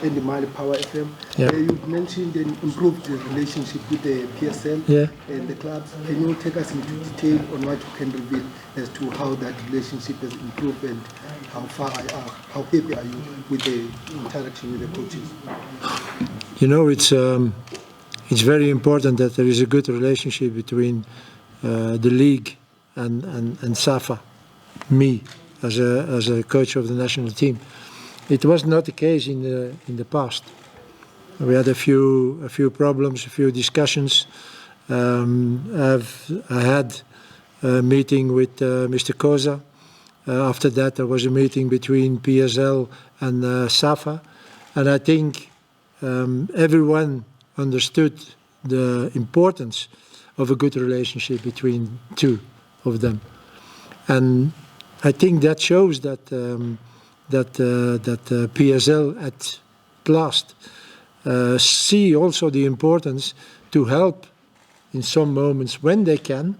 and the Mali Power FM. Yeah. You've mentioned an improved relationship with the PSL and the clubs. Can you take us into detail on what you can reveal as to how that relationship has improved and how happy are you with the interaction with the coaches? You know, it's very important that there is a good relationship between the league and Safa, me as a coach of the national team. It was not the case in the past. We had a few problems, a few discussions. I had a meeting with Mr. Koza. After that, there was a meeting between PSL and Safa, and I think everyone understood the importance of a good relationship between two of them, and I think that shows that PSL at last see also the importance to help in some moments when they can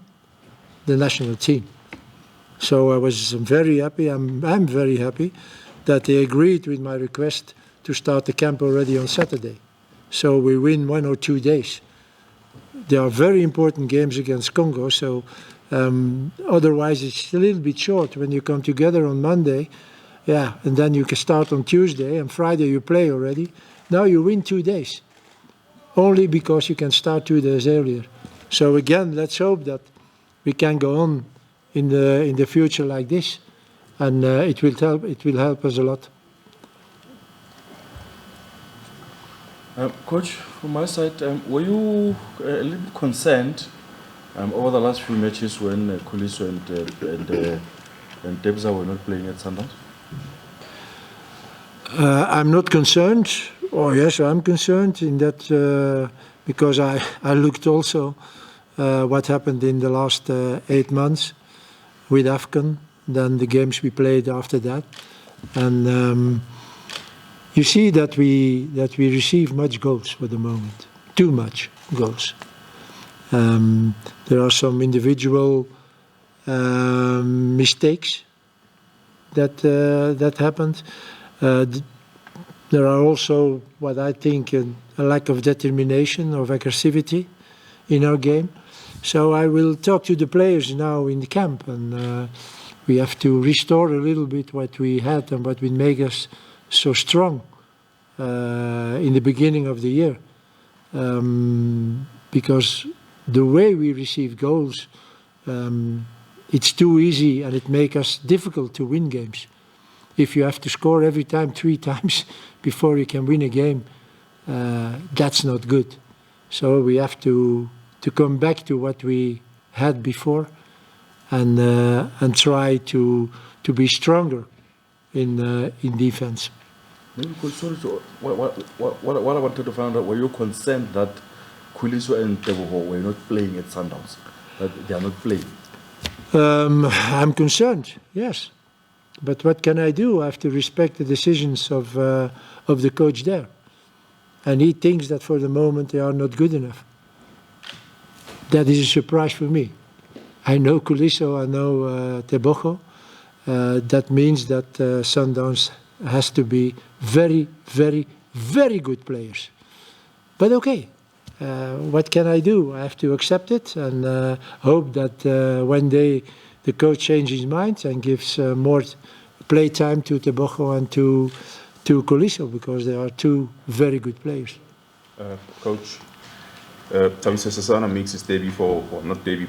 the national team. So I was very happy. I'm very happy that they agreed with my request to start the camp already on Saturday. So we win 1 or 2 days. They are very important games against Congo, so otherwise it's a little bit short when you come together on Monday, and then you can start on Tuesday, and Friday you play already. Now you win 2 days, only because you can start 2 days earlier. So again, let's hope that we can go on in the future like this, and it will help us a lot. Coach, from my side, were you a little bit concerned over the last few matches when Khuliso and Debza were not playing at Sundowns? I'm not concerned. Oh yes, I'm concerned in that because I looked also what happened in the last 8 months with AFCON, then the games we played after that, and you see that we receive much goals for the moment, too much goals. There are some individual mistakes that happened. There are also what I think a lack of determination, of aggressivity in our game. So I will talk to the players now in the camp, and we have to restore a little bit what we had and what will make us so strong in the beginning of the year, because the way we receive goals, it's too easy and it makes us difficult to win games. If you have to score every time 3 times before you can win a game, that's not good. So we have to come back to what we had before, and try to be stronger in defense. Maybe, sorry, what I wanted to find out, were you concerned that Khuliso and Teboho were not playing at Sundowns, that they are not playing? I'm concerned, yes. But what can I do? I have to respect the decisions of the coach there. And he thinks that for the moment they are not good enough. That is a surprise for me. I know Khuliso, I know Teboho. That means that Sundowns has to be very, very, very good players. But okay, what can I do? I have to accept it and hope that one day the coach changes his mind and gives more play time to Teboho and to Khuliso, because they are 2 very good players. Coach, Thabiso Sesane makes his debut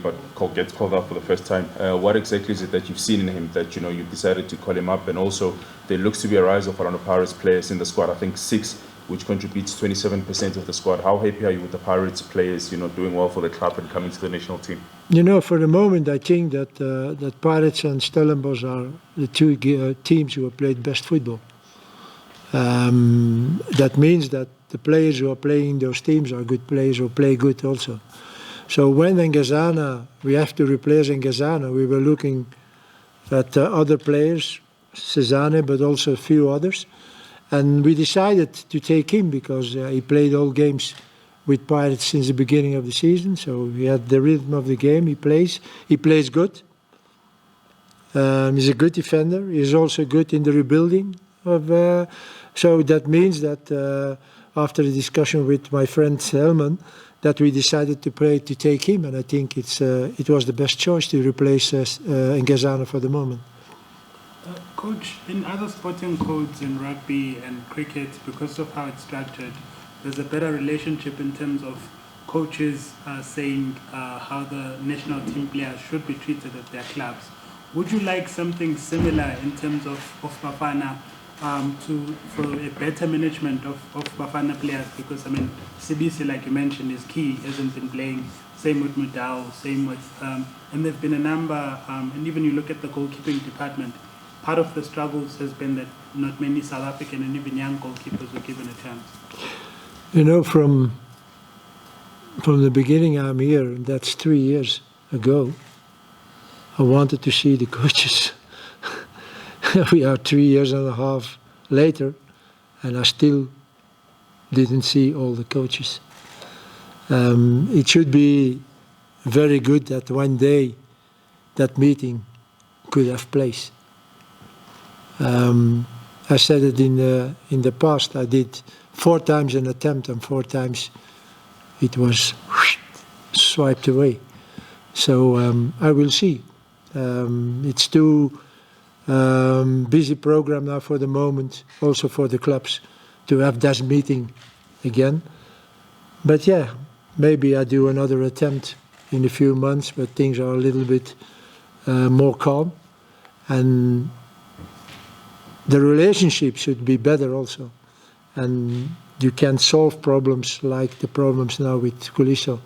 but gets called up for the first time. What exactly is it that you've seen in him that you decided to call him up? And also, there looks to be a rise of Orlando Pirates players in the squad. I think 6, which contributes 27% of the squad. How happy are you with the Pirates players, doing well for the club and coming to the national team? For the moment, I think that Pirates and Stellenbosch are the 2 teams who have played best football. That means that the players who are playing those teams are good players who play good also. So when Ngazana, we have to replace Ngazana, we were looking at other players, Sesane, but also a few others. And we decided to take him because he played all games with Pirates since the beginning of the season. So he had the rhythm of the game. He plays good. He's a good defender. He's also good in the rebuilding of So that means that after the discussion with my friend Helman, that we decided to take him, and I think it was the best choice to replace Ngezana for the moment. Coach, in other sporting codes in rugby and cricket, because of how it's structured, there's a better relationship in terms of coaches saying how the national team players should be treated at their clubs. Would you like something similar in terms of Bafana for a better management of Bafana players? Because, I mean, CBC, like you mentioned, is key, hasn't been playing. Same with Mudau, same with... and there's been a number, and even you look at the goalkeeping department, part of the struggles has been that not many South African and even young goalkeepers were given a chance. You know, from the beginning I'm here, that's 3 years ago, I wanted to see the coaches. We are 3 years and a half later, and I still didn't see all the coaches. It should be very good that one day that meeting could have place. I said it in the past. I did 4 times an attempt, and 4 times it was swiped away. So I will see. It's too busy program now for the moment, also for the clubs, to have that meeting again. But yeah, maybe I do another attempt in a few months, but things are a little bit more calm, and the relationship should be better also. And you can solve problems like the problems now with Khuliso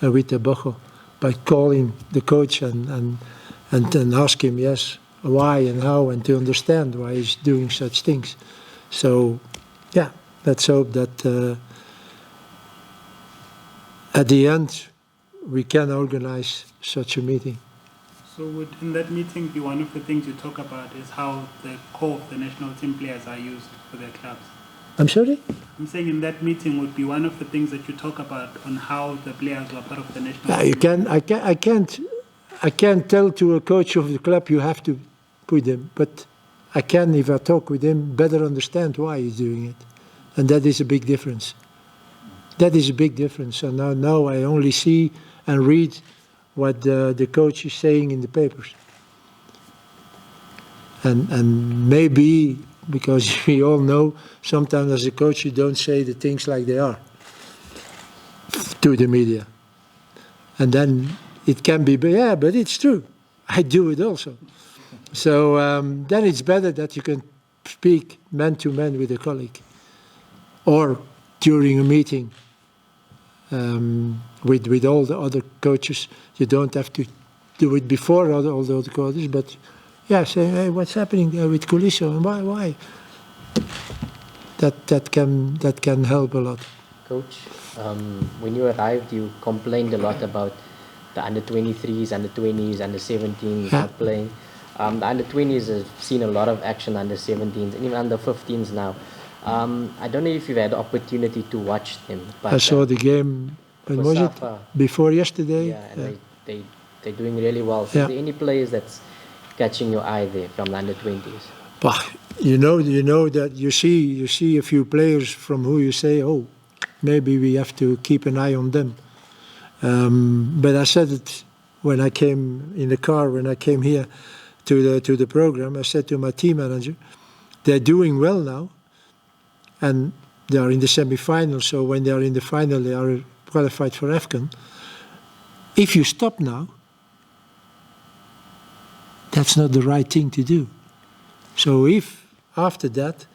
and with Teboho by calling the coach and ask him, yes, why and how, and to understand why he's doing such things. So, yeah, let's hope that at the end we can organize such a meeting. So would in that meeting be one of the things you talk about is how the core of the national team players are used for their clubs? I'm sorry? I'm saying in that meeting would be one of the things that you talk about on how the players are part of the national team. I can't tell to a coach of the club you have to put him, but I can, if I talk with him, better understand why he's doing it. And that is a big difference. That is a big difference. And now I only see and read what the coach is saying in the papers. And maybe, because we all know, sometimes as a coach you don't say the things like they are to the media. And then it can be, yeah, but it's true. I do it also. So then it's better that you can speak man to man with a colleague, or during a meeting with all the other coaches. You don't have to do it before all the other coaches, but yeah, say, hey, what's happening with Khuliso and why? That can help a lot. Coach, when you arrived, you complained a lot about the under-23s, under-20s, under-17s not playing. The under-20s have seen a lot of action, under-17s, and even under-15s now. I don't know if you've had the opportunity to watch them. But, I saw the game, when was it? Before yesterday? Yeah, and they're doing really well. So is there any players that's catching your eye there from the under-20s? Bah, you know that you see a few players from who you say, oh, maybe we have to keep an eye on them. But I said it when I came in the car, when I came here to the program. I said to my team manager, they're doing well now, and they are in the semi-final. So when they are in the final, they are qualified for AFCON. If you stop now, that's not the right thing to do. So if after that,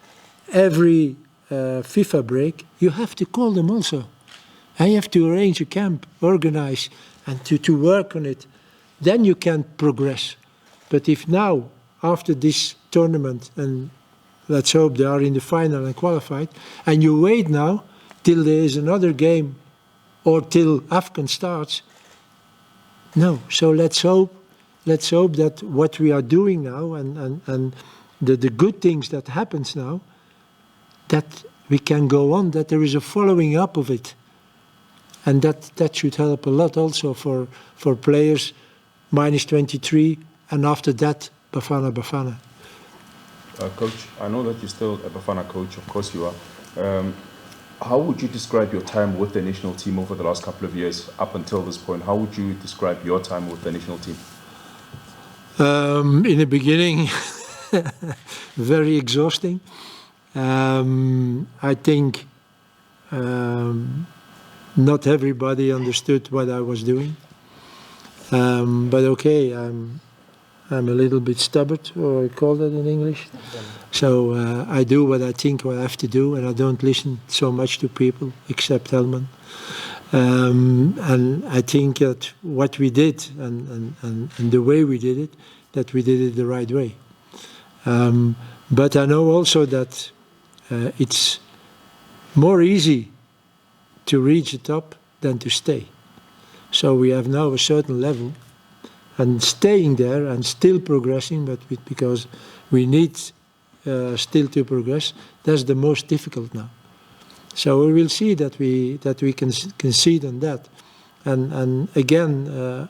every FIFA break, you have to call them also. And you have to arrange a camp, organize, and to work on it. Then you can progress. But if now, after this tournament, and let's hope they are in the final and qualified, and you wait now till there is another game or till AFCON starts, no. So let's hope that what we are doing now and the good things that happens now, that we can go on, that there is a following up of it. And that should help a lot also for players minus 23, and after that, Bafana Bafana. Coach, I know that you're still a Bafana coach, of course you are. How would you describe your time with the national team over the last couple of years up until this point? How would you describe your time with the national team? In the beginning, very exhausting. I think not everybody understood what I was doing. But okay, I'm a little bit stubborn, or I call that in English. So I do what I think what I have to do, and I don't listen so much to people, except Helman. And I think that what we did and the way we did it, that we did it the right way. But I know also that it's more easy to reach the top than to stay. So we have now a certain level, and staying there and still progressing, but because we need still to progress, that's the most difficult now. So we will see that we can concede on that, and again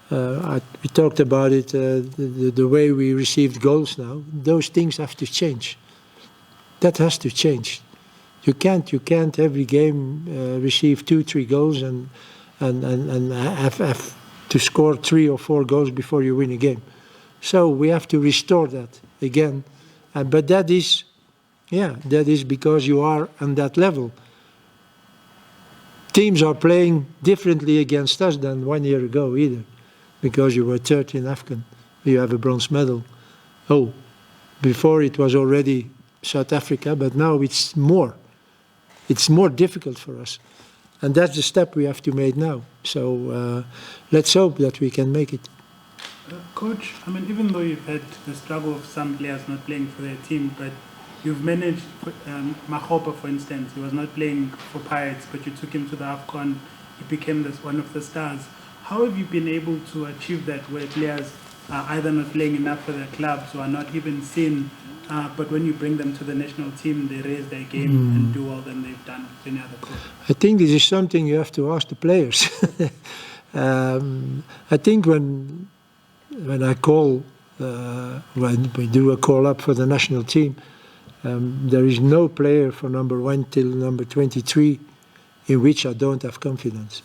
we talked about it, the way we received goals now. Those things have to change. That has to change. You can't every game receive 2-3 goals and have to score 3 or 4 goals before you win a game. So we have to restore that again, but that is because you are on that level. Teams are playing differently against us than 1 year ago either, because you were third in AFCON. You have a bronze medal. Oh, before it was already South Africa, but now it's more. It's more difficult for us. And that's the step we have to make now. So let's hope that we can make it. Coach, I mean, even though you've had the struggle of some players not playing for their team, but you've managed, Makgopa, for instance, he was not playing for Pirates, but you took him to the AFCON, he became one of the stars. How have you been able to achieve that, where players are either not playing enough for their clubs or are not even seen, but when you bring them to the national team, they raise their game and do well than they've done with any other coach? I think this is something you have to ask the players. I think when I call, when we do a call-up for the national team, there is no player from number 1 till number 23 in which I don't have confidence.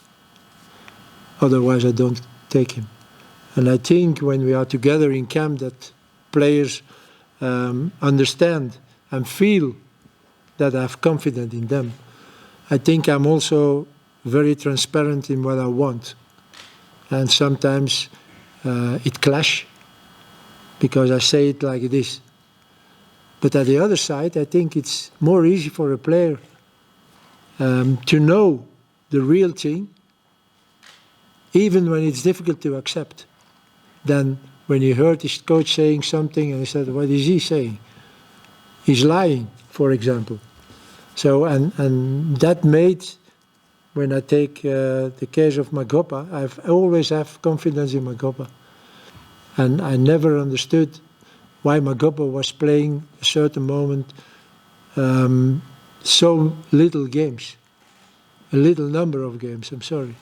Otherwise, I don't take him. And I think when we are together in camp, that players understand and feel that I have confidence in them. I think I'm also very transparent in what I want. And sometimes it clashes, because I say it like this. But at the other side, I think it's more easy for a player to know the real thing, even when it's difficult to accept, than when he heard his coach saying something and he said, what is he saying? He's lying, for example. So, and that made, when I take the case of Makgopa, I always have confidence in Makgopa. And I never understood why Makgopa was playing a certain moment so little games, a little number of games, I'm sorry.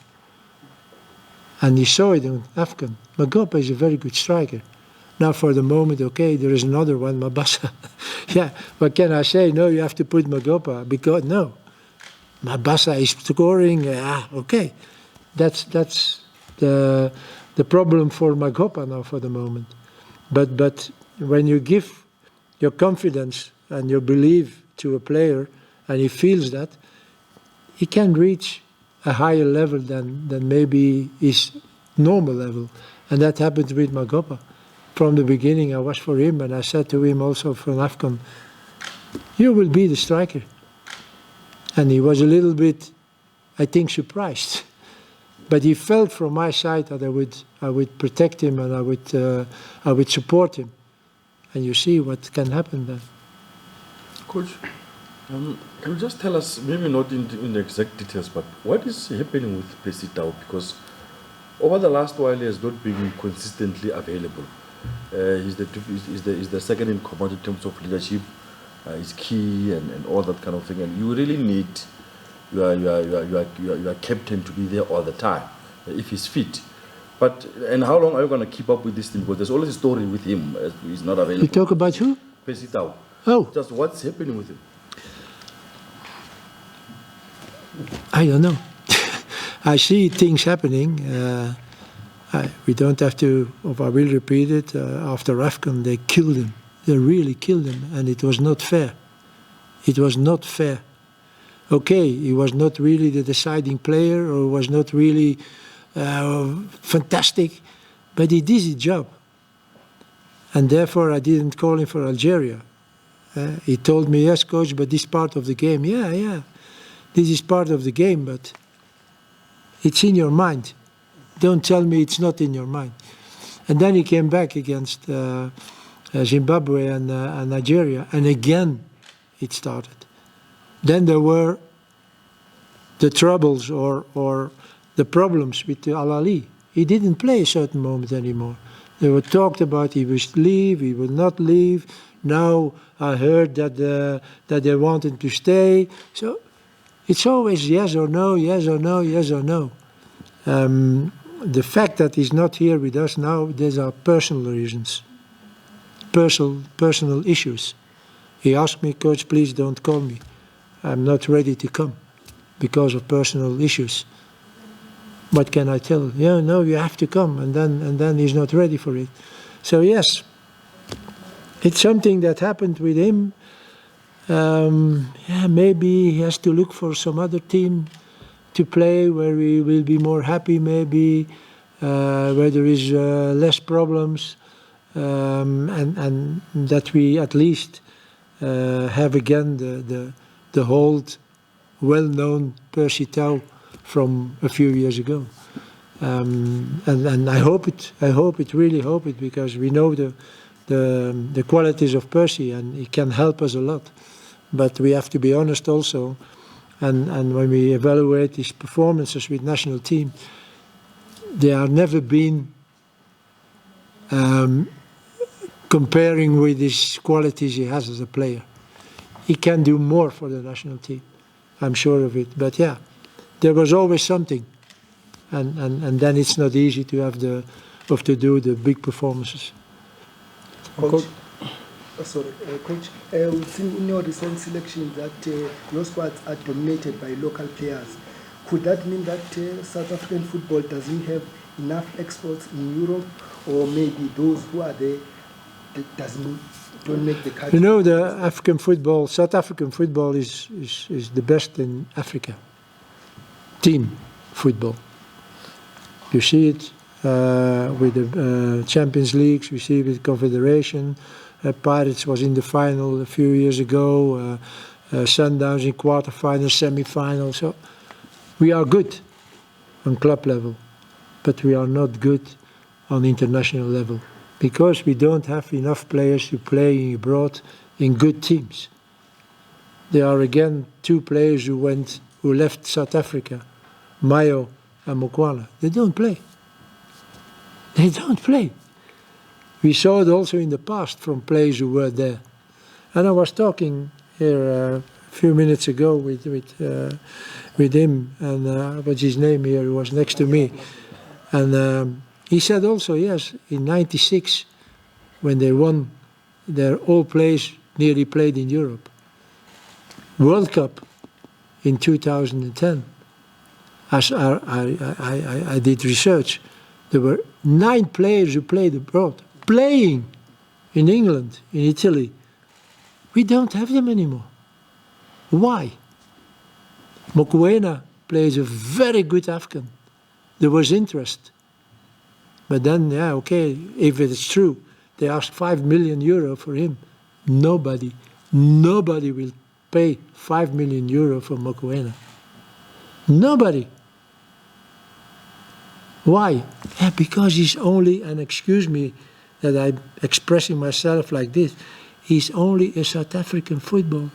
And he saw it in AFCON. Makgopa is a very good striker. Now for the moment, okay, there is another one, Mabasa. Yeah, what can I say? No, you have to put Makgopa, because no. Mabasa is scoring, okay. That's the problem for Makgopa now for the moment. But when you give your confidence and your belief to a player, and he feels that, he can reach a higher level than maybe his normal level. And that happened with Makgopa. From the beginning, I was for him, and I said to him also from AFCON, you will be the striker. And he was a little bit, I think, surprised. But he felt from my side that I would protect him, and I would support him. And you see what can happen then. Coach, can you just tell us, maybe not in the exact details, but what is happening with Percy Tau? Because over the last while, he has not been consistently available. He's the second in command in terms of leadership. He's key and all that kind of thing. And you really need your captain to be there all the time, if he's fit. And how long are you going to keep up with this thing? Because there's always a story with him. He's not available. You talk about who? Percy Tau. Oh, Just what's happening with him? I don't know. I see things happening. We don't have to, or I will repeat it, after AFCON they killed him. They really killed him, and it was not fair. It was not fair. Okay, he was not really the deciding player, or was not really fantastic, but he did his job. And therefore I didn't call him for Algeria. He told me, yes, coach, but this is part of the game. Yeah, this is part of the game, but it's in your mind. Don't tell me it's not in your mind. And then he came back against Zimbabwe and Nigeria, and again it started. Then there were the troubles or the problems with Al Ali. He didn't play a certain moment anymore. They were talked about he would leave, he would not leave. Now I heard that they wanted to stay. So it's always yes or no, yes or no, yes or no. The fact that he's not here with us now, these are personal reasons, personal issues. He asked me, coach, please don't call me. I'm not ready to come because of personal issues. What can I tell? Yeah, no, you have to come, and then he's not ready for it. So yes, it's something that happened with him. Yeah, maybe he has to look for some other team to play where we will be more happy, maybe where there is less problems, and that we at least have again the old, well-known Percy Tau from a few years ago. And I hope it, really hope it, because we know the qualities of Percy, and he can help us a lot. But we have to be honest also, and when we evaluate his performances with national team, they are never been comparing with his qualities he has as a player. He can do more for the national team, I'm sure of it. But yeah, there was always something, and then it's not easy to have to do the big performances. Coach, Coach, we've seen in your recent selection that your squads are dominated by local players. Could that mean that South African football doesn't have enough exports in Europe, or maybe those who are there don't make the cut? You know, the African football, South African football is the best in Africa. Team football. You see it with the Champions Leagues, we see it with Confederation. Pirates was in the final a few years ago, Sundowns in quarterfinals, semi-finals. So we are good on club level, but we are not good on international level because we don't have enough players to play abroad in good teams. There are again two players who left South Africa, Mayo and Mokoena. They don't play. They don't play. We saw it also in the past from players who were there. And I was talking here a few minutes ago with him, and what's his name here, who was next to me. And he said also, yes, in '96, when they won, all players nearly played in Europe. World Cup in 2010, as I did research, there were 9 players who played abroad, playing in England, in Italy. We don't have them anymore. Why? Mokoena plays a very good AFCON. There was interest. But then, yeah, okay, if it's true, they asked €5 million for him. Nobody will pay €5 million for Mokoena. Nobody. Why? Yeah, because he's only, and excuse me that I'm expressing myself like this, he's only a South African football.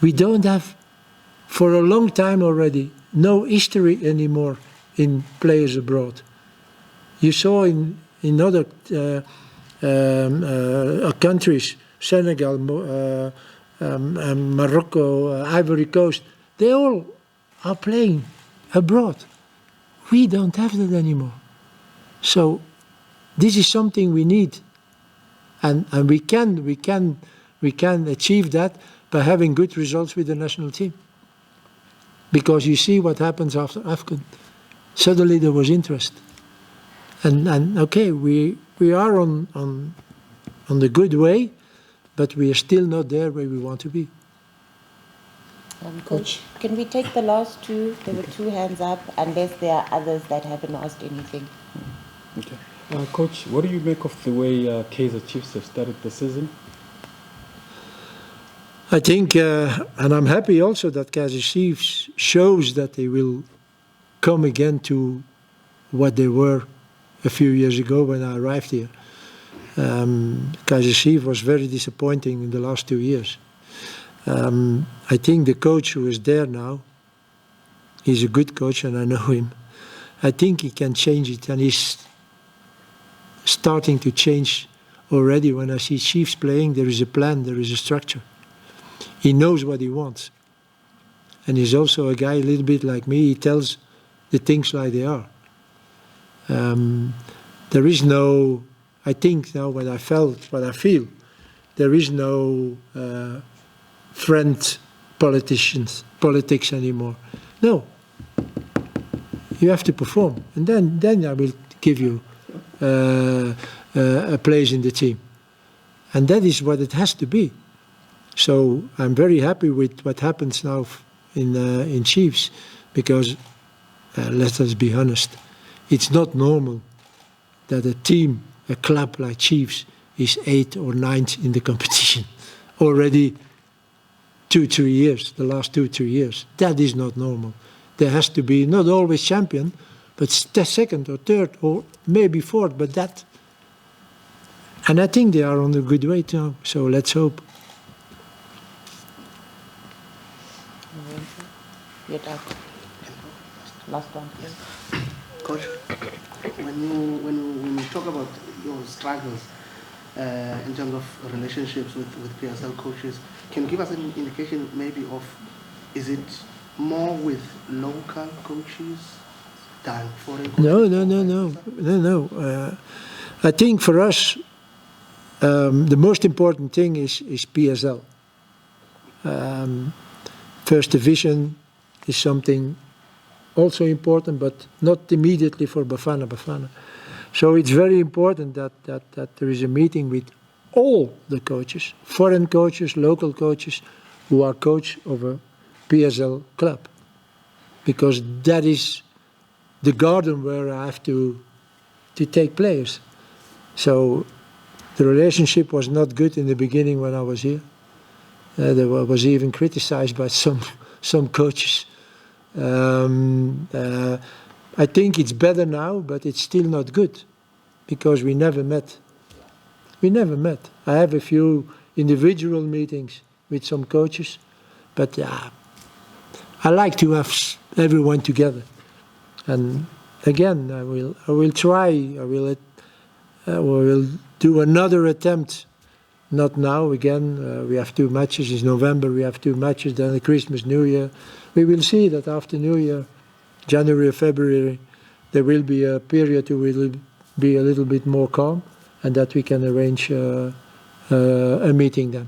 We don't have, for a long time already, no history anymore in players abroad. You saw in other countries, Senegal, Morocco, Ivory Coast, they all are playing abroad. We don't have that anymore. So this is something we need. And we can achieve that by having good results with the national team. Because you see what happens after AFCON. Suddenly there was interest. And okay, we are on the good way, but we are still not there where we want to be. Coach, can we take the last two? There were two hands up, unless there are others that haven't asked anything. Okay. Coach, what do you make of the way Kaizer Chiefs have started the season? I think, and I'm happy also that Kaizer Chiefs shows that they will come again to what they were a few years ago when I arrived here. Kaizer Chiefs was very disappointing in the last 2 years. I think the coach who is there now, he's a good coach and I know him. I think he can change it, and he's starting to change already. When I see Chiefs playing, there is a plan, there is a structure. He knows what he wants. And he's also a guy a little bit like me, he tells the things like they are. There is no, I think now what I feel, there is no politics anymore. No. You have to perform. And then I will give you a place in the team. And that is what it has to be. So I'm very happy with what happens now in Chiefs, because let us be honest, it's not normal that a team, a club like Chiefs, is 8th or 9th in the competition already 2-3 years, the last 2-3 years. That is not normal. There has to be not always champion, but second or third or maybe fourth, but that. And I think they are on a good way now, so let's hope. Last one, please. Coach, when you talk about your struggles in terms of relationships with PSL coaches, can you give us an indication maybe of, is it more with local coaches than foreign coaches? No. I think for us, the most important thing is PSL. First division is something also important, but not immediately for Bafana Bafana. So it's very important that there is a meeting with all the coaches, foreign coaches, local coaches, who are coach of a PSL club. Because that is the garden where I have to take players. So the relationship was not good in the beginning when I was here. There was even criticized by some coaches. I think it's better now, but it's still not good, because we never met. I have a few individual meetings with some coaches, but I like to have everyone together. And again, I will try. I will do another attempt. Not now. Again, we have 2 matches. It's November. We have 2 matches. Then Christmas, New Year. We will see that after New Year, January or February, there will be a period who will be a little bit more calm, and that we can arrange a meeting then.